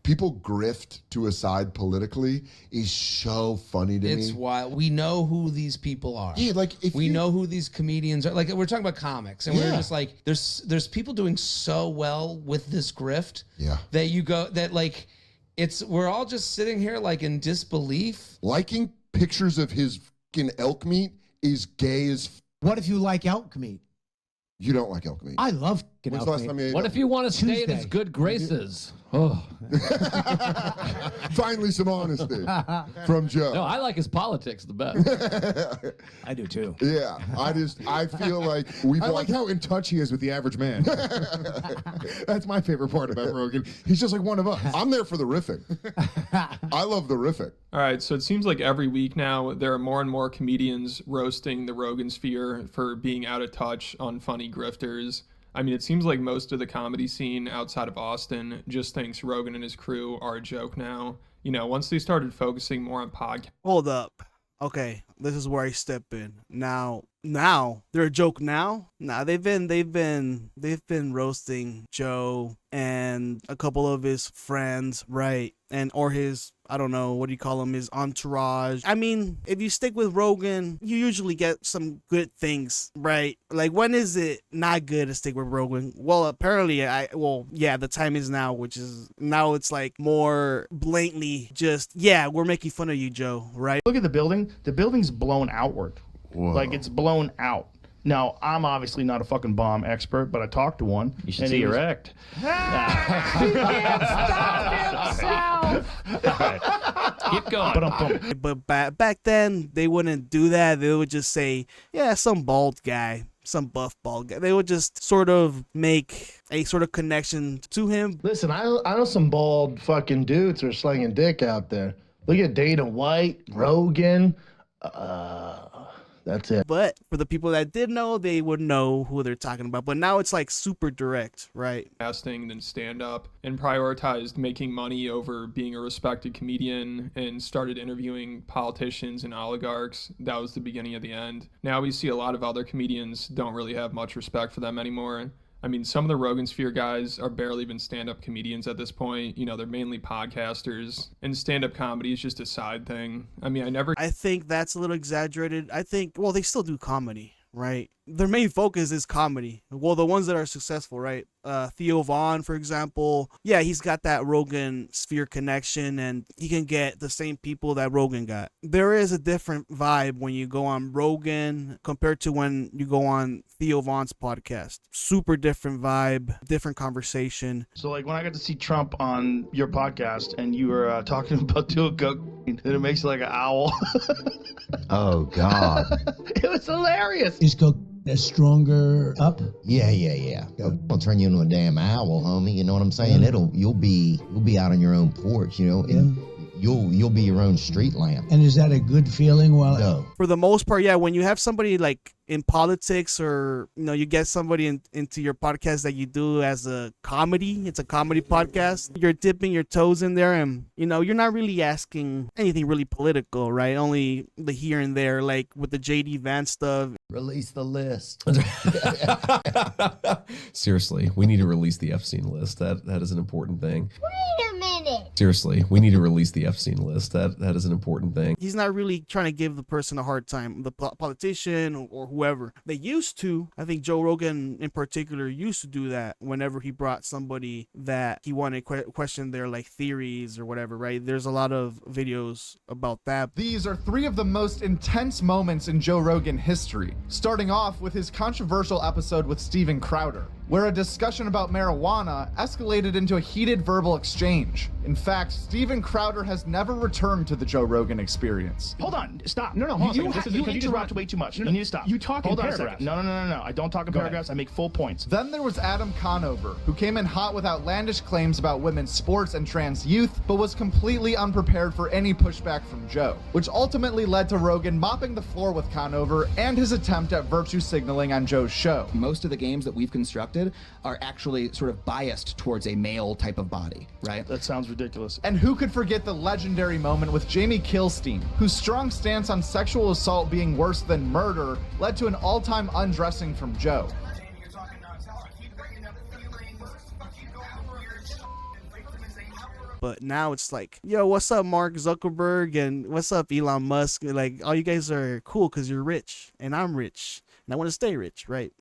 people grift to a side politically is so funny to me. It's wild. We know who these people are. Yeah, like if we know who these comedians are. Like we're talking about comics, and we're just like, there's people doing so well with this grift. Yeah. That you go that like, we're all just sitting here like in disbelief. Liking pictures of his fucking elk meat is gay as. What if you like elk meat? You don't like elk meat. I love elk meat. What if you want to stay in his good graces? Oh. Finally, some honesty from Joe. No, I like his politics the best. I do too. Yeah, I feel like I like how in touch he is with the average man. That's my favorite part about Rogan. He's just like one of us. I'm there for the riffing. I love the riffing. All right, so it seems like every week now there are more and more comedians roasting the Rogan sphere for being out of touch on funny grifters. I mean, it seems like most of the comedy scene outside of Austin just thinks Rogan and his crew are a joke now. You know, once they started focusing more on podcasts. Hold up. Okay, this is where I step in. Now they're a joke now. Nah, they've been roasting Joe and a couple of his friends, right? Or his, I don't know, what do you call him, his entourage. I mean, if you stick with Rogan, you usually get some good things, right? Like, when is it not good to stick with Rogan? Well, apparently, the time is now, which is, now it's like more blatantly just, we're making fun of you, Joe, right? Look at the building. The building's blown outward. Whoa. Like, it's blown out. Now, I'm obviously not a fucking bomb expert, but I talked to one. You should see erect. He can't stop himself. Keep going. But back then, they wouldn't do that. They would just say, some bald guy, some buff bald guy. They would just sort of make a sort of connection to him. Listen, I know some bald fucking dudes who are slinging dick out there. Look at Dana White, Rogan. That's it. But for the people that did know, they would know who they're talking about. But now it's like super direct, right? Casting than stand-up, and prioritized making money over being a respected comedian, and started interviewing politicians and oligarchs. That was the beginning of the end. Now we see a lot of other comedians don't really have much respect for them anymore. I mean, some of the Rogan Sphere guys are barely even stand-up comedians at this point. You know, they're mainly podcasters, and stand-up comedy is just a side thing. I mean, I think that's a little exaggerated. Well, they still do comedy, right? Their main focus is comedy. Well, the ones that are successful, right? Theo Von, for example. Yeah, he's got that Rogan Sphere connection, and he can get the same people that Rogan got. There is a different vibe when you go on Rogan compared to when you go on Theo Von's podcast. Super different vibe, different conversation. So, like, when I got to see Trump on your podcast, and you were talking about doing cocaine, and it makes you like an owl. Oh, God. It was hilarious. Is coke stronger up? Yeah. It'll turn you into a damn owl, homie. You know what I'm saying? You'll be out on your own porch, you know, and you'll be your own street lamp. And is that a good feeling? Well, no. For the most part, when you have somebody like in politics, or you get somebody into your podcast that you do as a comedy, it's a comedy podcast, you're dipping your toes in there, and you're not really asking anything really political, right? Only the here and there, like with the JD Vance stuff. Release the list. Seriously, we need to release the Epstein list. That is an important thing. Wait a minute. Seriously, we need to release the Epstein list. That is an important thing. He's not really trying to give the person a hard time, the politician or whoever. They used to. I think Joe Rogan in particular used to do that whenever he brought somebody that he wanted to question their like theories or whatever, right? There's a lot of videos about that. These are three of the most intense moments in Joe Rogan history, starting off with his controversial episode with Steven Crowder, where a discussion about marijuana escalated into a heated verbal exchange. In fact, Steven Crowder has never returned to the Joe Rogan Experience. Hold on, stop. No, hold on a second. This is because you just talked way too much. You need to stop. You talk in paragraphs. No. I don't talk in paragraphs. I make full points. Then there was Adam Conover, who came in hot with outlandish claims about women's sports and trans youth, but was completely unprepared for any pushback from Joe, which ultimately led to Rogan mopping the floor with Conover and his attempt at virtue signaling on Joe's show. Most of the games that we've constructed are actually sort of biased towards a male type of body, right? That sounds ridiculous. And who could forget the legendary moment with Jamie Kilstein, whose strong stance on sexual assault being worse than murder led to an all-time undressing from Joe. But now it's like, yo, what's up, Mark Zuckerberg, and what's up, Elon Musk? Like, all you guys are cool because you're rich, and I'm rich, and I want to stay rich, right?